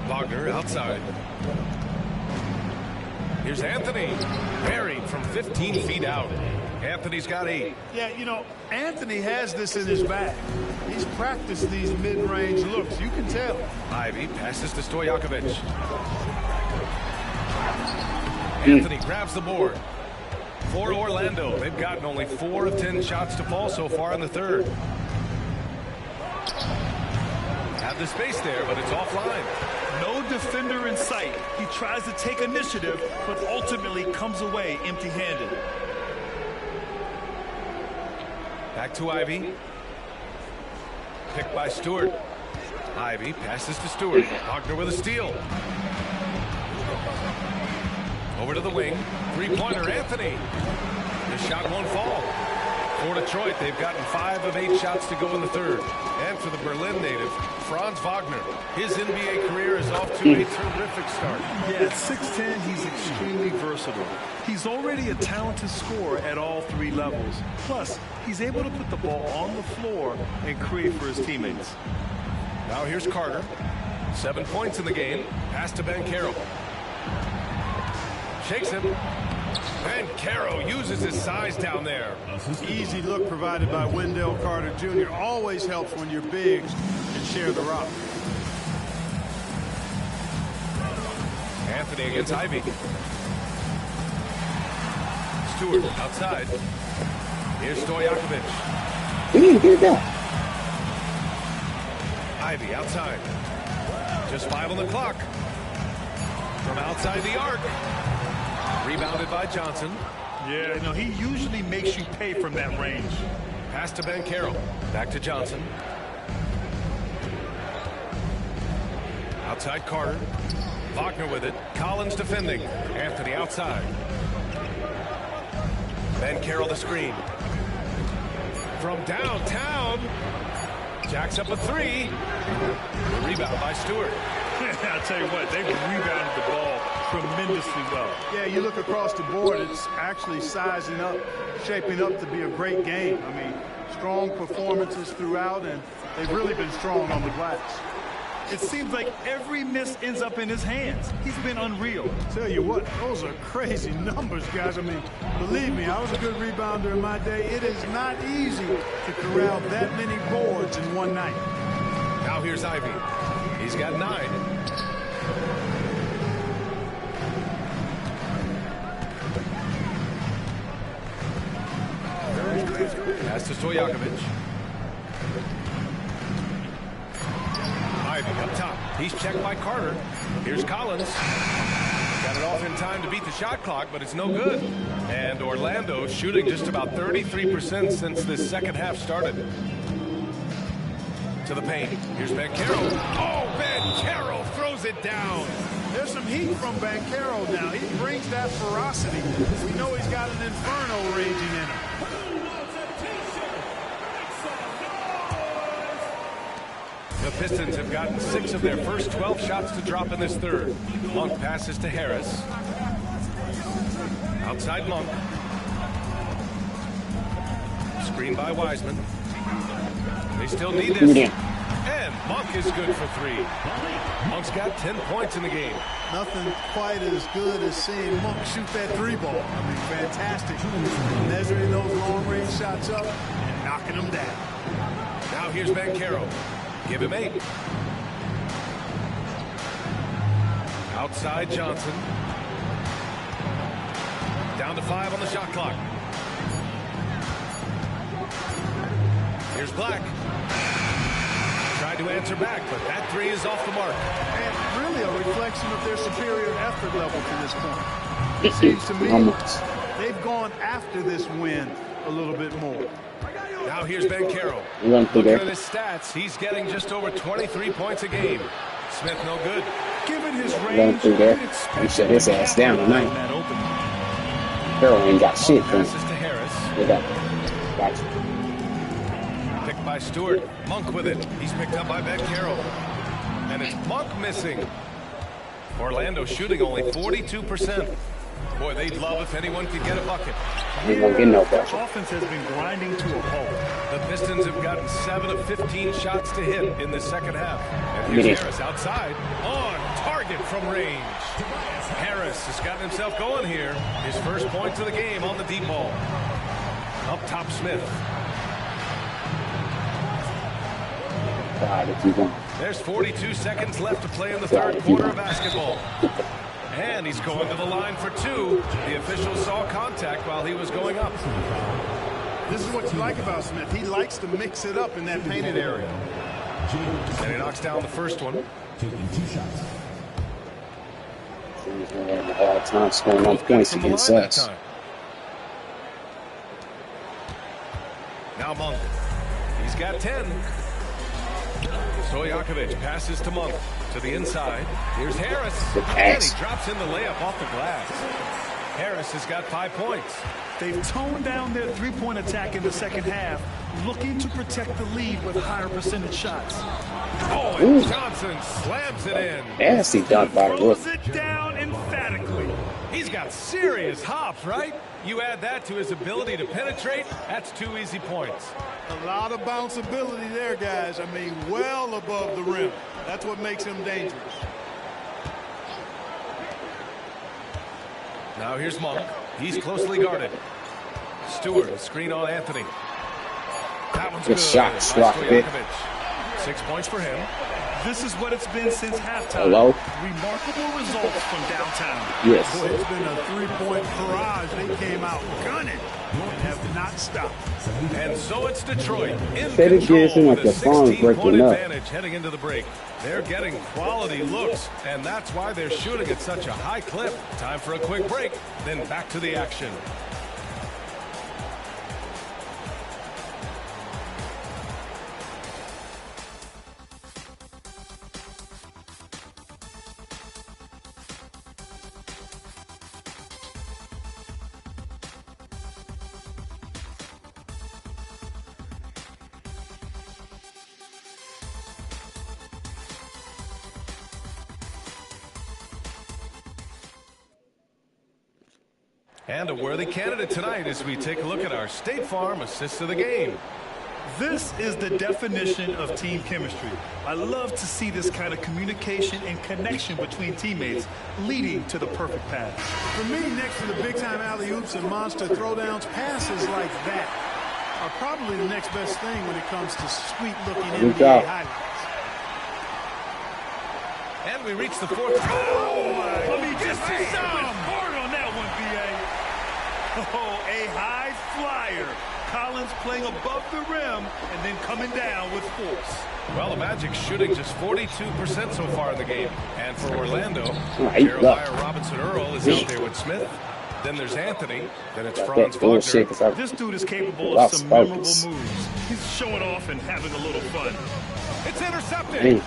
Speaker 2: Wagner outside. Here's Anthony. Buried from 15 feet out. Anthony's got 8.
Speaker 4: Yeah, you know, Anthony has this in his bag. He's practiced these mid-range looks. You can tell.
Speaker 2: Ivy passes to Stojakovic. Anthony grabs the board. For Orlando, they've gotten only 4 of 10 shots to fall so far in the third. Have the space there, but it's offline.
Speaker 7: No defender in sight. He tries to take initiative, but ultimately comes away empty-handed.
Speaker 2: Back to Ivy. Picked by Stewart. Ivy passes to Stewart. Wagner with a steal. Over to the wing. Three-pointer, Anthony. The shot won't fall. For Detroit, they've gotten 5 of 8 shots to go in the third. And for the Berlin native, Franz Wagner. His NBA career is off to a terrific start.
Speaker 7: Yeah, at 6'10", he's extremely versatile. He's already a talented scorer at all 3 levels. Plus, he's able to put the ball on the floor and create for his teammates.
Speaker 2: Now here's Carter. 7 points in the game. Pass to Banchero. Shakes him. Banchero uses his size down there.
Speaker 4: Easy look provided by Wendell Carter Jr. Always helps when your bigs can share the rock.
Speaker 2: Anthony against Ivy. Stewart outside. Here's Stojakovic.
Speaker 5: We need to get that.
Speaker 2: Ivy outside. Just 5 on the clock. From outside the arc. Rebounded by Johnson.
Speaker 7: Yeah, no, he usually makes you pay from that range.
Speaker 2: Pass to Banchero. Back to Johnson. Outside Carter. Wagner with it. Collins defending. Anthony outside. Banchero the screen. From downtown. Jacks up a 3. The rebound by Stewart.
Speaker 7: I'll tell you what, they've rebounded the ball tremendously well.
Speaker 4: Yeah, you look across the board, it's actually sizing up, shaping up to be a great game. I mean, strong performances throughout, and they've really been strong on the glass.
Speaker 7: It seems like every miss ends up in his hands. He's been unreal.
Speaker 4: Tell you what, those are crazy numbers, guys. I mean, believe me, I was a good rebounder in my day. It is not easy to corral that many boards in one night.
Speaker 2: Now here's Ivy. He's got 9. Pass to Stojakovic. Ivy up top. He's checked by Carter. Here's Collins. Got it off in time to beat the shot clock, but it's no good. And Orlando shooting just about 33% since this second half started. To the paint. Here's Banchero. Oh, Banchero throws it down.
Speaker 4: There's some heat from Banchero now. He brings that ferocity. We know he's got an inferno raging in him.
Speaker 2: The Pistons have gotten 6 of their first 12 shots to drop in this third. Monk passes to Harris. Outside Monk. Screen by Wiseman. They still need this. And Monk is good for 3. Monk's got 10 points in the game.
Speaker 4: Nothing quite as good as seeing Monk shoot that 3-ball. I mean, fantastic. Measuring those long-range shots up and knocking them down.
Speaker 2: Now here's Banchero. Give him 8. Outside Johnson. Down to 5 on the shot clock. Here's Black. Tried to answer back, but that 3 is off the mark.
Speaker 4: And really a reflection of their superior effort level to this point. It seems to me they've gone after this win a little bit more.
Speaker 2: Now here's Banchero. Looking at his stats, he's getting just over 23 points a game. Smith no good.
Speaker 7: Given his
Speaker 5: Run
Speaker 7: range,
Speaker 5: through there. He shut his ass down tonight. Carroll ain't got shit for him.
Speaker 2: Passes to Harris.
Speaker 5: Gotcha.
Speaker 2: Picked by by Stewart. Monk with it. He's picked up by Ben Carroll. And it's Monk missing. Orlando shooting only 42%. Boy, they'd love if anyone could get a bucket.
Speaker 5: He won't get no bucket.
Speaker 7: Offense has been grinding to a halt.
Speaker 2: The Pistons have gotten 7 of 15 shots to hit in the second half. And here's Harris outside on target from range. Harris has gotten himself going here. His first points of the game on the deep ball. Up top, Smith.
Speaker 5: God, if you want.
Speaker 2: There's 42 seconds left to play in the third quarter of basketball. And he's going to the line for 2. The official saw contact while he was going up.
Speaker 4: This is what you like about Smith. He likes to mix it up in that painted area.
Speaker 2: And he knocks down the first one.
Speaker 8: Taking 2 shots.
Speaker 5: He's having a hard time scoring on points against us.
Speaker 2: Now Monk. He's got 10. Stojakovic passes to Monk. To the inside. Here's Harris. And he drops in the layup off the glass. Harris has got 5 points.
Speaker 7: They've toned down their three-point attack in the second half, looking to protect the lead with higher percentage shots.
Speaker 2: Oh, and Johnson slams it in.
Speaker 5: Nasty dunk by the rookie.
Speaker 7: Throws it down emphatically.
Speaker 2: He's got serious hops, right? You add that to his ability to penetrate, that's 2 easy points.
Speaker 4: A lot of bounceability there, guys. I mean, well above the rim. That's what makes him dangerous.
Speaker 2: Now here's Monk. He's closely guarded. Stewart, screen on Anthony. That one's good.
Speaker 5: Shot,
Speaker 2: Stojakovic. 6 points for him.
Speaker 7: This is what it's been since halftime.
Speaker 5: Hello?
Speaker 7: Remarkable results from downtown.
Speaker 5: Yes.
Speaker 4: Boy, it's been a three-point barrage. They came out gunning and have not stopped.
Speaker 2: And so it's Detroit in
Speaker 5: Said it
Speaker 2: control
Speaker 5: gives him like
Speaker 2: with a
Speaker 5: the phone's
Speaker 2: 16-point
Speaker 5: breaking up.
Speaker 2: advantage heading into the break. They're getting quality looks, and that's why they're shooting at such a high clip. Time for a quick break, then back to the action. And a worthy candidate tonight as we take a look at our State Farm assist of the game.
Speaker 7: This is the definition of team chemistry. I love to see this kind of communication and connection between teammates leading to the perfect pass.
Speaker 4: For me, next to the big-time alley-oops and monster throwdowns, passes like that are probably the next best thing when it comes to sweet-looking NBA highlights.
Speaker 2: And we reach the fourth.
Speaker 7: Oh, my. Let me just see some. Hard on that one, B.A. Oh, a high flyer. Collins playing above the rim and then coming down with force.
Speaker 2: Well, the Magic shooting just 42% so far in the game. And for Orlando,
Speaker 5: Jeremiah
Speaker 2: Robinson-Earl is out there with Smith. Then there's Anthony. Then it's Franz Wagner.
Speaker 7: This dude is capable of some memorable moves. He's showing off and having a little fun.
Speaker 2: It's intercepted.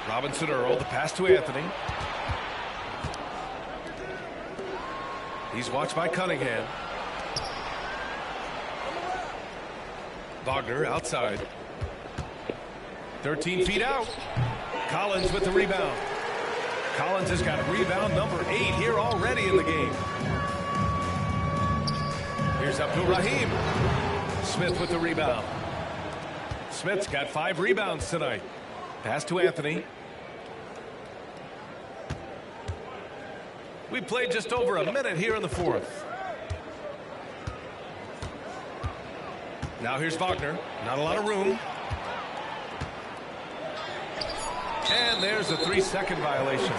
Speaker 2: Robinson-Earl, the pass to Anthony. He's watched by Cunningham. Wagner outside. 13 feet out. Collins with the rebound. Collins has got rebound number 8 here already in the game. Here's Abdul-Rahim. Smith with the rebound. Smith's got 5 rebounds tonight. Pass to Anthony. We played just over a minute here in the fourth. Now here's Wagner. Not a lot of room. And there's a 3-second violation.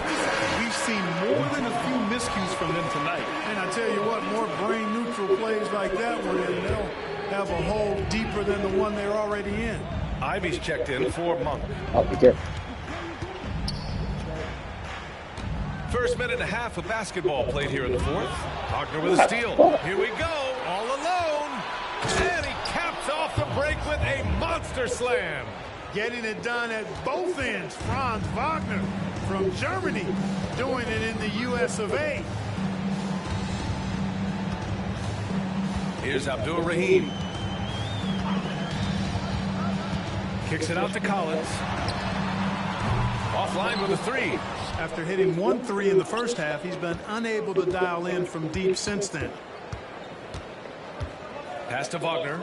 Speaker 7: We've seen more than a few miscues from them tonight.
Speaker 4: And I tell you what, more brain-neutral plays like that one, and they'll have a hole deeper than the one they're already in.
Speaker 2: Ivy's checked in for Monk.
Speaker 5: Oh, be careful.
Speaker 2: First minute and a half of basketball played here in the fourth. Wagner with a steal. Here we go, all alone. And he caps off the break with a monster slam.
Speaker 4: Getting it done at both ends. Franz Wagner from Germany doing it in the US of A.
Speaker 2: Here's Abdul-Rahim. Kicks it out to Collins. Offline with a three.
Speaker 4: After hitting 1 3 in the first half, he's been unable to dial in from deep since then.
Speaker 2: Pass to Wagner.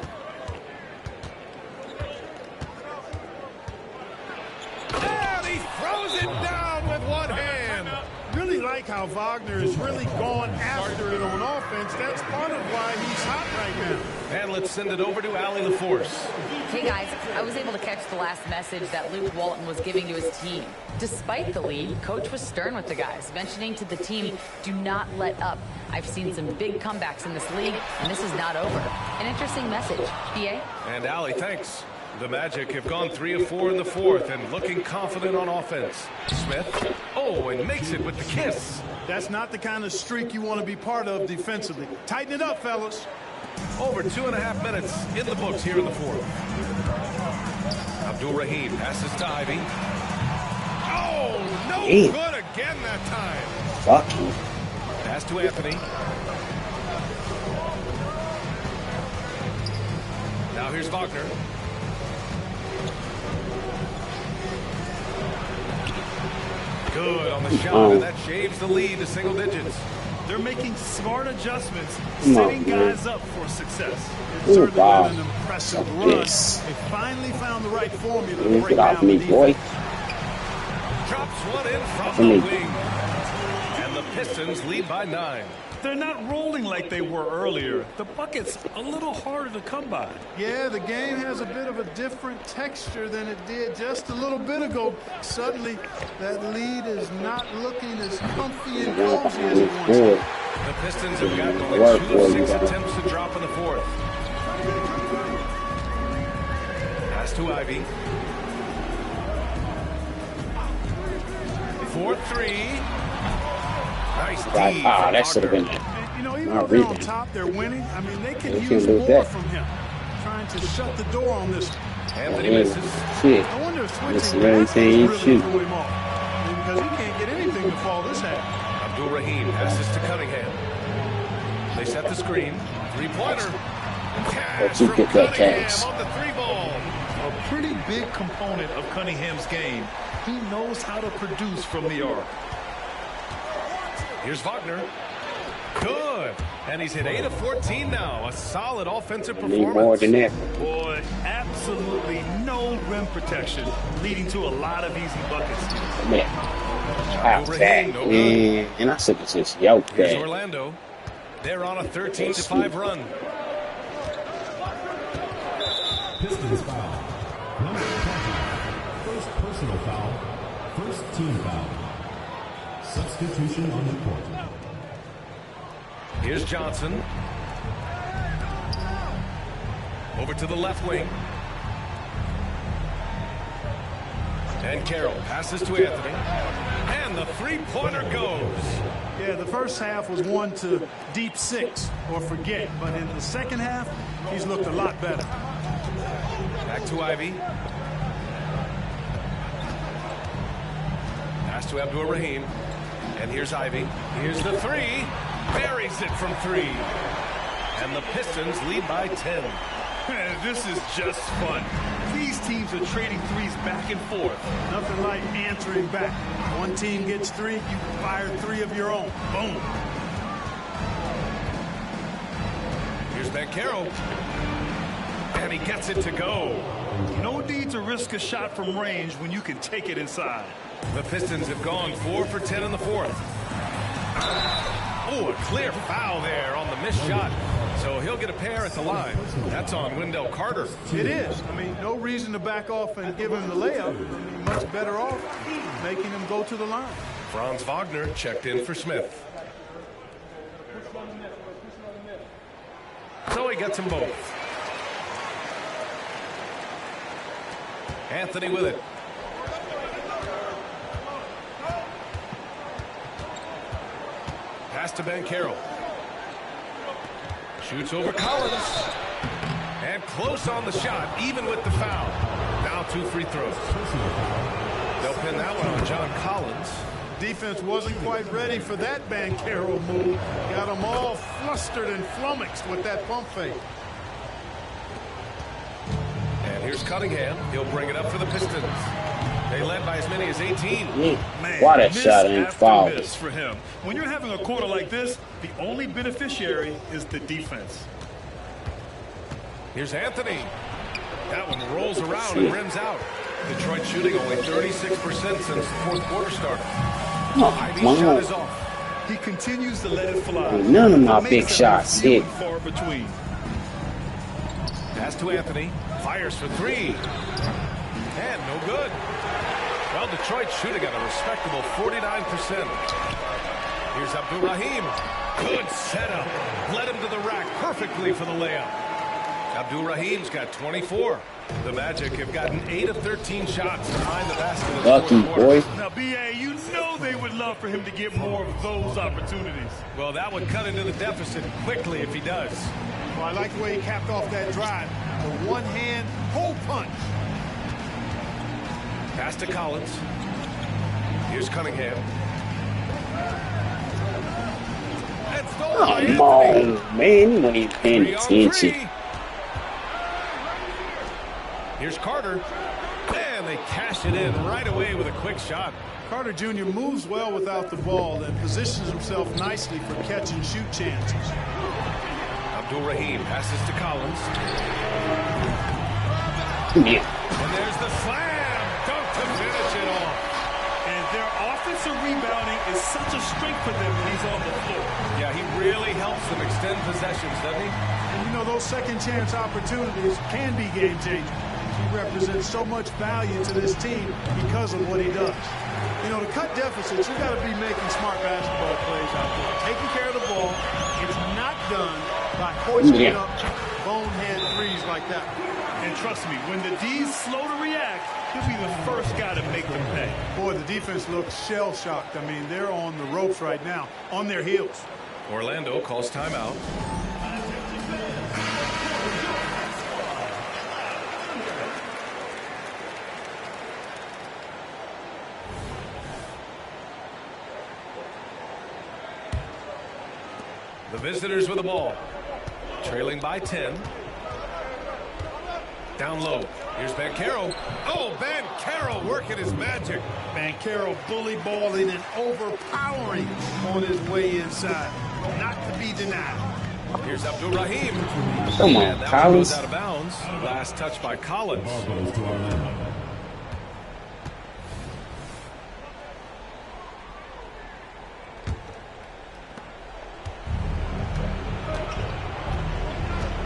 Speaker 2: And he throws it down with one hand.
Speaker 4: Really like how Wagner is really going after it on offense. That's part of why he's hot right now.
Speaker 2: And let's send it over to Allie LaForce.
Speaker 6: Hey guys, I was able to catch the last message that Luke Walton was giving to his team. Despite the lead, Coach was stern with the guys, mentioning to the team, do not let up. I've seen some big comebacks in this league, and this is not over. An interesting message. PA?
Speaker 2: And Allie, thanks. The Magic have gone 3 of 4 in the fourth and looking confident on offense. Smith, oh, and makes it with the kiss.
Speaker 4: That's not the kind of streak you want to be part of defensively. Tighten it up, fellas.
Speaker 2: Over 2.5 minutes in the books here in the fourth. Abdul Rahim passes to Ivy. Oh, no good again that time.
Speaker 5: Fuck you.
Speaker 2: Pass to Anthony. Now here's Wagner. Good on the shot, and that shaves the lead to single digits.
Speaker 7: They're making smart adjustments, setting guys up for success.
Speaker 4: It's certainly been an impressive run. They finally found the right formula to break down the defense.
Speaker 2: Drops one in from the wing. And the Pistons lead by 9.
Speaker 7: They're not rolling like they were earlier. The bucket's a little harder to come by.
Speaker 4: Yeah, the game has a bit of a different texture than it did just a little bit ago. Suddenly, that lead is not looking as comfy and cozy as it once was.
Speaker 2: The Pistons have gotten only 2 of 6 attempts to drop in the fourth. Pass to Ivy. 4-3. Nice D.
Speaker 5: That should have been it.
Speaker 4: You know, even though they're on top, they're winning. I mean, they can use more from him. Trying to shut the door on this.
Speaker 2: Anthony misses.
Speaker 5: Shit.
Speaker 4: I wonder if switching
Speaker 5: really
Speaker 4: threw him off. I mean, because he can't get anything to fall this half.
Speaker 2: Abdul Rahim passes to Cunningham. They set the screen. Three-pointer.
Speaker 5: But you get that cash.
Speaker 2: On the 3-ball.
Speaker 7: A pretty big component of Cunningham's game. He knows how to produce from the arc.
Speaker 2: Here's Wagner. Good. And he's hit 8 of 14 now. A solid offensive performance.
Speaker 5: More than that.
Speaker 7: Boy, absolutely no rim protection, leading to a lot of easy buckets.
Speaker 5: Man. And I said this is yo.
Speaker 2: Here's Orlando. They're on a 13-5 run.
Speaker 8: Pistons foul. Number 20. First personal foul. First team foul. Substitution on the court.
Speaker 2: Here's Johnson. Over to the left wing. And Carroll passes to Anthony. And the three-pointer goes.
Speaker 4: Yeah, the first half was one to deep 6 or forget. But in the second half, he's looked a lot better.
Speaker 2: Back to Ivy. Pass to Abdul Rahim. And here's Ivy. Here's the 3. Buries it from 3. And the Pistons lead by 10.
Speaker 7: This is just fun. These teams are trading threes back and forth.
Speaker 4: Nothing like answering back. One team gets 3, you fire 3 of your own. Boom.
Speaker 2: Here's Banchero. And he gets it to go.
Speaker 7: No need to risk a shot from range when you can take it inside.
Speaker 2: The Pistons have gone 4 for 10 in the fourth. Oh, a clear foul there on the missed shot. So he'll get a pair at the line. That's on Wendell Carter.
Speaker 4: It is. I mean, no reason to back off and give him the layup. I mean, much better off making him go to the line.
Speaker 2: Franz Wagner checked in for Smith. So he gets them both. Anthony with it. Pass to Banchero. Shoots over Collins. And close on the shot, even with the foul. Now 2 free throws. They'll pin that one on John Collins.
Speaker 4: Defense wasn't quite ready for that Banchero move. Got them all flustered and flummoxed with that pump fake.
Speaker 2: And here's Cunningham. He'll bring it up for the Pistons. They led by as many as 18.
Speaker 5: Man, why that shot ain't foul?
Speaker 7: Miss for him. When you're having a quarter like this, the only beneficiary is the defense.
Speaker 2: Here's Anthony. That one rolls around and rims out. Detroit shooting only 36% since the fourth quarter started. Ivy's shot is off.
Speaker 7: He continues to let it fly.
Speaker 5: None of my big shots hit.
Speaker 7: Far between.
Speaker 2: Pass to Anthony. Fires for three. And no good. Well, Detroit shooting at a respectable 49%. Here's Abdul-Rahim. Good setup. Led him to the rack perfectly for the layup. Abdul-Rahim's got 24. The Magic have gotten 8 of 13 shots behind the basket.
Speaker 5: Lucky boy.
Speaker 7: Now, B.A., you know they would love for him to get more of those opportunities.
Speaker 2: Well, that would cut into the deficit quickly if he does.
Speaker 4: Well, I like the way he capped off that drive. The one-hand hole punch.
Speaker 2: Pass to Collins. Here's Cunningham. And stolen by
Speaker 5: Come
Speaker 2: Anthony.
Speaker 5: on, man. You ain't paying attention.
Speaker 2: Here's Carter. And they cash it in right away with a quick shot.
Speaker 4: Carter Jr. moves well without the ball and positions himself nicely for catch-and-shoot chances.
Speaker 2: Abdul-Rahim passes to Collins.
Speaker 5: Yeah.
Speaker 2: And there's the slam. Dunk to finish it off.
Speaker 7: And their offensive rebounding is such a strength for them when he's on the floor.
Speaker 2: Yeah, he really helps them extend possessions, doesn't he?
Speaker 4: And you know, those second-chance opportunities can be game-changing. He represents so much value to this team because of what he does. You know, to cut deficits, you got to be making smart basketball plays out there. Taking care of the ball. It's not done by hoisting up bonehead threes like that.
Speaker 7: And trust me, when the D's slow to react, he'll be the first guy to make them pay.
Speaker 4: Boy, the defense looks shell-shocked. I mean, they're on the ropes right now, on their heels.
Speaker 2: Orlando calls timeout. The visitors with the ball. Trailing by 10. Down low. Here's Banchero. Oh, Banchero working his magic.
Speaker 4: Banchero bully balling and overpowering on his way inside. Not to be denied.
Speaker 2: Here's Abdul-Rahim.
Speaker 5: Come on,
Speaker 2: and that
Speaker 5: Collins.
Speaker 2: goes out of bounds. Last touch by Collins.
Speaker 8: Ball goes to Orlando.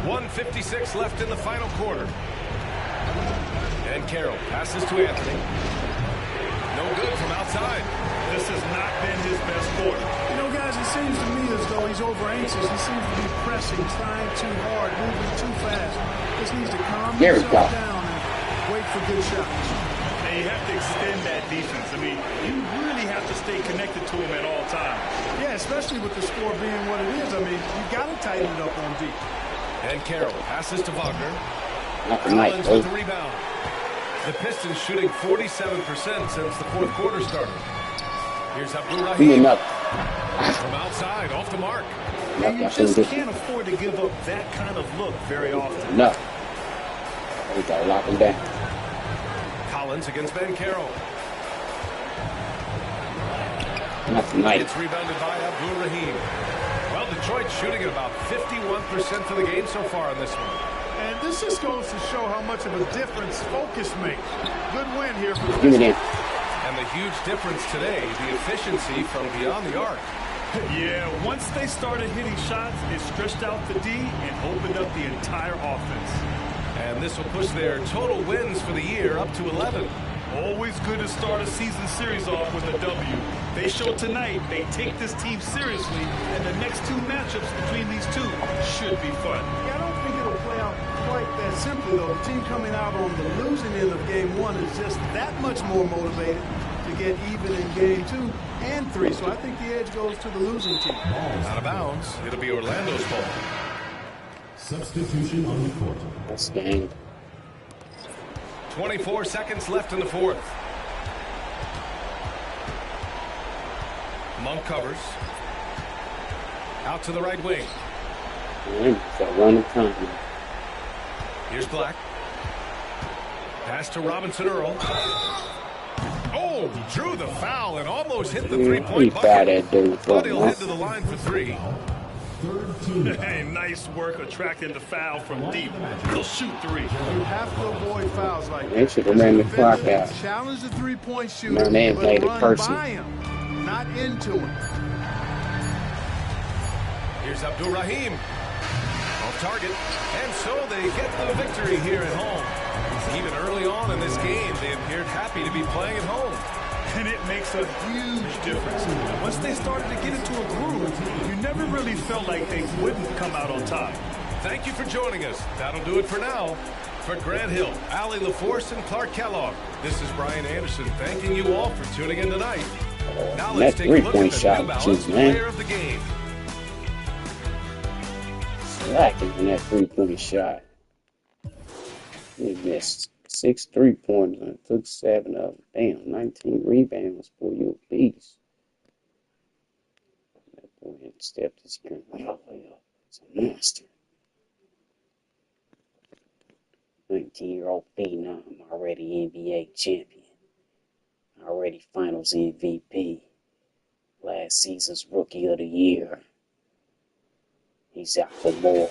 Speaker 2: .156 left in the final quarter. And Carroll passes to Anthony. No good from outside.
Speaker 7: This has not been his best quarter.
Speaker 4: You know, guys, it seems to me as though he's over-anxious. He seems to be pressing, trying too hard, moving too fast. Just needs to calm himself down and wait for good shots.
Speaker 7: And you have to extend that defense. I mean, you really have to stay connected to him at all times.
Speaker 4: Yeah, especially with the score being what it is. I mean, you got to tighten it up on deep.
Speaker 2: And Carroll passes to Wagner.
Speaker 5: Not tonight,
Speaker 2: Collins with the rebound. The Pistons shooting 47% since the fourth quarter started. Here's Abdul-Rahim. From outside, off the mark.
Speaker 7: And you just can't afford to give up that kind of look very often.
Speaker 5: No. We got to lock him down.
Speaker 2: Collins against Banchero.
Speaker 5: Not tonight.
Speaker 2: It's rebounded by Abdul-Rahim. Well, Detroit shooting at about 51% for the game so far in this one.
Speaker 4: And this just goes to show how much of a difference focus makes. Good win here for the
Speaker 5: Give it in.
Speaker 2: And the huge difference today, the efficiency from beyond the arc.
Speaker 7: Yeah, once they started hitting shots, it stretched out the D and opened up the entire offense.
Speaker 2: And this will push their total wins for the year up to 11.
Speaker 7: Always good to start a season series off with a W. They show tonight they take this team seriously, and the next two matchups between these two should be fun.
Speaker 4: Yeah, I don't think it'll play out quite that simply, though. The team coming out on the losing end of game one is just that much more motivated to get even in game 2 and 3. So I think the edge goes to the losing team.
Speaker 2: Out of bounds. It'll be Orlando's ball.
Speaker 8: Substitution on the court.
Speaker 5: That's game.
Speaker 2: 24 seconds left in the fourth. Monk covers. Out to the right wing.
Speaker 5: Got a run of time.
Speaker 2: Here's Black. Pass to Robinson Earl. Oh, drew the foul and almost hit the three-point bucket. But he'll head to the line for three.
Speaker 7: Hey, nice work attracting the foul from deep. He'll shoot three.
Speaker 4: You have to avoid fouls like
Speaker 5: They
Speaker 4: that.
Speaker 5: should have ran the clock out.
Speaker 4: Challenge the three-point shooter,
Speaker 5: Man, they ain't
Speaker 4: but
Speaker 5: played it
Speaker 4: run
Speaker 5: personal.
Speaker 4: by him, not into him.
Speaker 2: Here's Abdul Rahim. Off target. And so they get the victory here at home. Even early on in this game, they appeared happy to be playing at home.
Speaker 7: And it makes a huge difference. Once they started to get into a groove, you never really felt like they wouldn't come out on top.
Speaker 2: Thank you for joining us. That'll do it for now. For Grant Hill, Allie LaForce, and Clark Kellogg, this is Brian Anderson thanking you all for tuning in tonight. Now let's
Speaker 5: That
Speaker 2: take a look at
Speaker 5: three-point
Speaker 2: the
Speaker 5: shot,
Speaker 2: New Balance
Speaker 5: too, man.
Speaker 2: player of the game.
Speaker 5: Slacking on that three-point shot. He missed 6 3-pointers and took 7 of them. Damn, 19 rebounds. Boy, you a beast. That boy had stepped his game all the way up. He's a monster. 19-year-old phenom, already NBA champion. Already finals MVP. Last season's rookie of the year. He's out for more.